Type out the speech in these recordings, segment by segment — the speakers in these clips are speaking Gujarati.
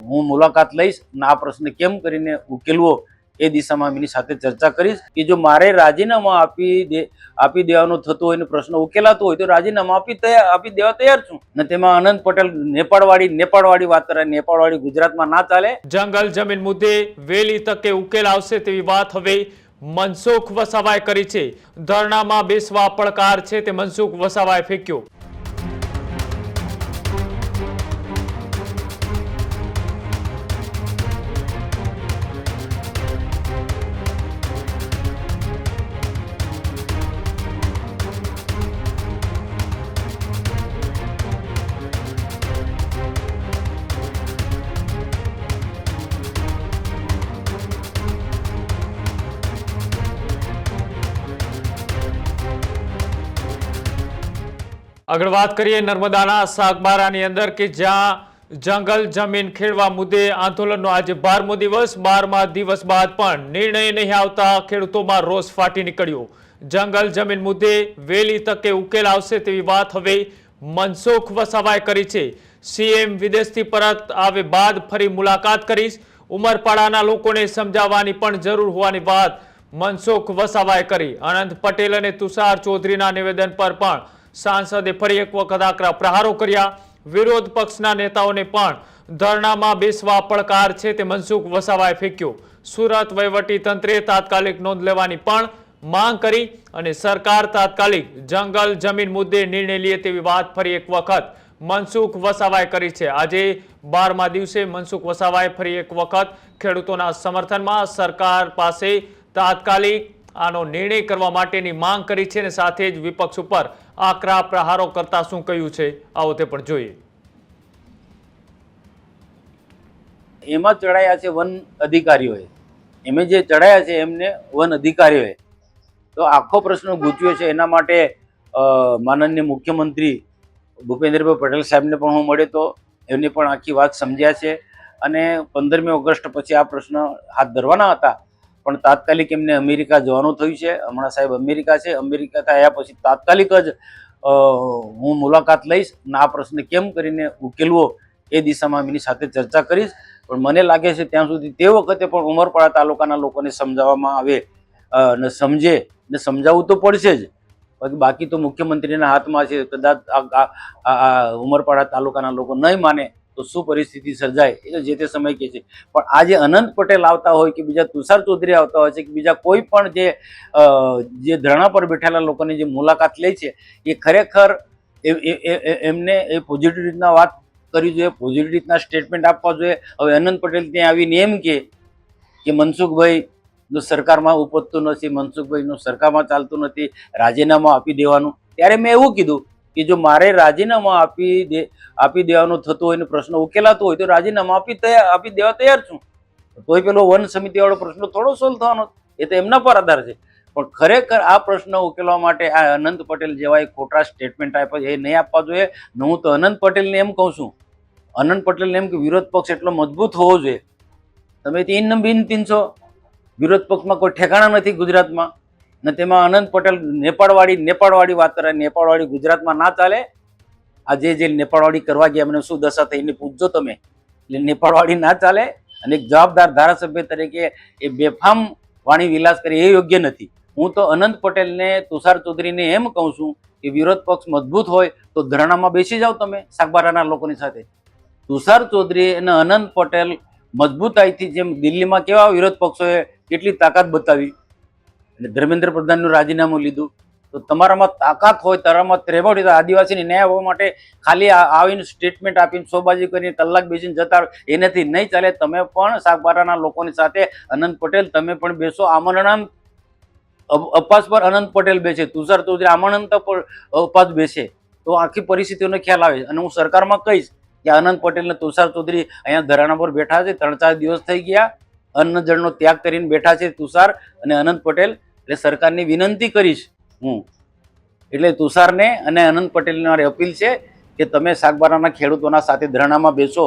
હું મુલાકાત લઈશ અને આ પ્રશ્ન કેમ કરીને ઉકેલવો એ દિશામાં એમની સાથે ચર્ચા કરીશ કે જો મારે રાજીનામા આપી દેવાનો થતો હોય અને પ્રશ્ન ઉકેલાતો હોય તો રાજીનામા આપી દેવા તૈયાર છું. અને તેમાં આનંદ પટેલ નેપાળવાળી વાત કરે, નેપાળવાળી ગુજરાતમાં ના ચાલે. જંગલ જમીન મુદ્દે વહેલી તકે ઉકેલ આવશે તેવી વાત હવે મનસુખ વસાવાએ કરી છે. ધરણામાં બેસવા પડકાર છે તે મનસુખ વસાવાએ ફેંક્યો. આગળ વાત કરીએ નર્મદાના સાગબારાની અંદર કે જ્યાં જંગલ જમીન ખેડવા મુદ્દે આંદોલનનો આજે 12મો દિવસ. 12મા દિવસ બાદ પણ નિર્ણય નહીં આવતા ખેડૂતોમાં રોષ ફાટી નીકળ્યો. જંગલ જમીન મુદ્દે વહેલી તકે ઉકેલ આવશે તેવી વાત હવે મનસુખ વસાવાએ કરી છે. સીએમ વિદેશથી પરત આવે બાદ ફરી મુલાકાત કરીશ. ઉમરપાડાના લોકોને સમજાવવાની પણ જરૂર હોવાની વાત મનસુખ વસાવાએ કરી. અનંત પટેલ અને તુષાર ચૌધરીના નિવેદન પર પણ સાંસદે ફરી એક વખત આકરા પ્રહારો કર્યા. વિરોધ પક્ષના નેતાઓને પણ ધરણામાં બેસવા પડકાર છે તે મનસુખ વસાવાએ ફેંક્યો. સુરત વહીવટી તંત્રે તાત્કાલિક નોંધ લેવાની પણ માંગ કરી અને સરકાર તાત્કાલિક જંગલ જમીન મુદ્દે નિર્ણય લે તેવી વાત ફરી એક વખત મનસુખ વસાવાએ કરી છે. આજે 12મા દિવસે મનસુખ વસાવાએ ફરી એક વખત ખેડૂતોના સમર્થનમાં સરકાર પાસે તાત્કાલિક આનો નિર્ણય કરવા માટેની માંગ કરી છે અને સાથે જ વિપક્ષ ઉપર આકરા પ્રહારો કરતા શું કહ્યું છે આવો તે પણ જોઈએ. એમાં ચડાયા છે વન અધિકારીઓએ, એમે જે ચડાયા છે એમને વન અધિકારીઓએ તો આખો પ્રશ્ન ગૂંચ્યો છે. એના માટે માનનીય મુખ્યમંત્રી ભૂપેન્દ્રભાઈ પટેલ સાહેબને પણ હું મળ્યો તો એમને પણ આખી વાત સમજ્યા છે અને 15મી ઓગસ્ટ પછી આ પ્રશ્ન હાથ ધરવાના હતા પણ તાત્કાલિક એમને અમેરિકા જવાનું થયું છે. હમણાં સાહેબ અમેરિકા છે. અમેરિકા આવ્યા પછી તાત્કાલિક જ હું મુલાકાત લઈશ અને આ પ્રશ્ન કેમ કરીને ઉકેલવો એ દિશામાં એમની સાથે ચર્ચા કરીશ. પણ મને લાગે છે ત્યાં સુધી તે વખતે પણ ઉમરપાડા તાલુકાના લોકોને સમજાવવામાં આવે અને સમજે ને સમજાવવું તો પડશે જ. બાકી તો મુખ્યમંત્રીના હાથમાં છે. કદાચ ઉમરપાડા તાલુકાના લોકો નહીં માને તો શું પરિસ્થિતિ સર્જાય એ જે તે સમય કહે છે. પણ આજે અનંત પટેલ આવતા હોય કે બીજા તુષાર ચૌધરી આવતા હોય છે કે બીજા કોઈ પણ જે ધરણા પર બેઠેલા લોકોની જે મુલાકાત લે છે એ ખરેખર એમને એ પોઝિટિવ રીતના વાત કરવી જોઈએ, પોઝિટિવ રીતના સ્ટેટમેન્ટ આપવા જોઈએ. હવે અનંત પટેલ ત્યાં આવીને એમ કે મનસુખભાઈ નું સરકારમાં ઉપજતું નથી, મનસુખભાઈનું સરકારમાં ચાલતું નથી, રાજીનામું આપી દેવાનું. ત્યારે મેં એવું કીધું કે જો મારે રાજીનામું આપી દેવાનો થતો હોય અને પ્રશ્ન ઉકેલાતો હોય તો રાજીનામું આપી દેવા તૈયાર છું. તોય પેલો વન સમિતિ વાળો પ્રશ્ન થોડો સોલ્વ થવાનો, એ તો એમના પર આધાર છે. પણ ખરેખર આ પ્રશ્ન ઉકેલવા માટે આ અનંત પટેલ જેવા ખોટા સ્ટેટમેન્ટ આપ્યા એ નહીં આપવા જોઈએ. હું તો અનંત પટેલને એમ કહું છું, અનંત પટેલને એમ કે વિરોધ પક્ષ એટલો મજબૂત હોવો જોઈએ. તમે તીન બિન 300 વિરોધ પક્ષમાં કોઈ ઠેકાણા નથી ગુજરાતમાં ને તેમાં અનંત પટેલ નેપાળવાળી વાત કરે, નેપાળવાળી ગુજરાતમાં ના ચાલે. આ જે નેપાળવાળી કરવા ગયા એમને શું દશા થઈને પૂછજો તમે. એટલે નેપાળવાળી ના ચાલે અને એક જવાબદાર ધારાસભ્ય તરીકે એ બેફામ વાણી વિલાસ કરે એ યોગ્ય નથી. હું તો અનંત પટેલને, તુષાર ચૌધરીને એમ કહું છું કે વિરોધ પક્ષ મજબૂત હોય તો ધરણામાં બેસી જાઓ તમે સાગબારાના લોકોની સાથે. તુષાર ચૌધરી અને અનંત પટેલ મજબૂતાઈથી જેમ દિલ્હીમાં કેવા વિરોધ પક્ષોએ કેટલી તાકાત બતાવી અને ધર્મેન્દ્ર પ્રધાનનું રાજીનામું લીધું, તો તમારામાં તાકાત હોય, તમારામાં ત્રેવડ હોય, આદિવાસીની ન્યાય હોવા માટે ખાલી આવીને સ્ટેટમેન્ટ આપીને શોબાજી કરીને કલાક બેસીને જતા એનાથી નહીં ચાલે. તમે પણ સાગબારાના લોકોની સાથે અનંત પટેલ તમે પણ બેસો. આમરણ અપાસ પર અનંત પટેલ બેસે, તુષાર ચૌધરી આમરણ અપાસ બેસે તો આખી પરિસ્થિતિઓનો ખ્યાલ આવે. અને હું સરકારમાં કહીશ કે અનંત પટેલ ને તુષાર ચૌધરી અહીંયા ધરણા પર બેઠા છે, 3-4 દિવસ થઈ ગયા, અન્ન જળનો ત્યાગ કરીને બેઠા છે તુષાર અને અનંત પટેલ. એટલે સરકારની વિનંતી કરીશ હું, એટલે તુષારને અને અનંત પટેલને મારી અપીલ છે કે તમે સાગબારાના ખેડૂતોના સાથે ધરણામાં બેસો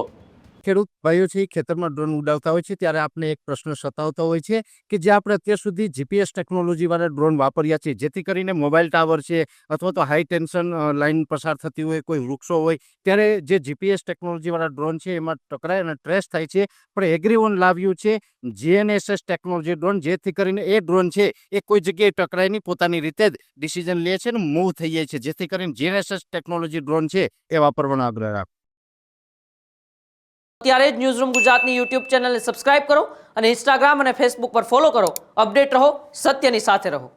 ખેડૂત ભાઈઓ છે એ ખેતરમાં ડ્રોન ઉડાવતા હોય છે ત્યારે આપણે એક પ્રશ્ન સતાવતો હોય છે કે જે આપણે અત્યાર સુધી જીપીએસ ટેકનોલોજીવાળા ડ્રોન વાપર્યા છે, જેથી કરીને મોબાઈલ ટાવર છે અથવા તો હાઈ ટેન્શન લાઇન પસાર થતી હોય, કોઈ વૃક્ષો હોય, ત્યારે જે જીપીએસ ટેકનોલોજીવાળા ડ્રોન છે એમાં ટકરાય અને ટ્રેસ થાય છે. પણ એગ્રીઓન લાવ્યું છે GNSS ટેકનોલોજી ડ્રોન, જેથી કરીને એ ડ્રોન છે એ કોઈ જગ્યાએ ટકરાય નહીં, પોતાની રીતે જ ડિસિઝન લે છે અને મૂવ થઈ જાય છે, જેથી કરીને GNSS ટેકનોલોજી ડ્રોન છે એ વાપરવાનો આગ્રહ રાખો. ત્યારે જ ન્યૂઝરૂમ ગુજરાતની યુટ્યુબ ચેનલને સબસ્ક્રાઇબ કરો અને ઇન્સ્ટાગ્રામ અને ફેસબુક પર ફોલો કરો. અપડેટ રહો, સત્યની સાથે રહો.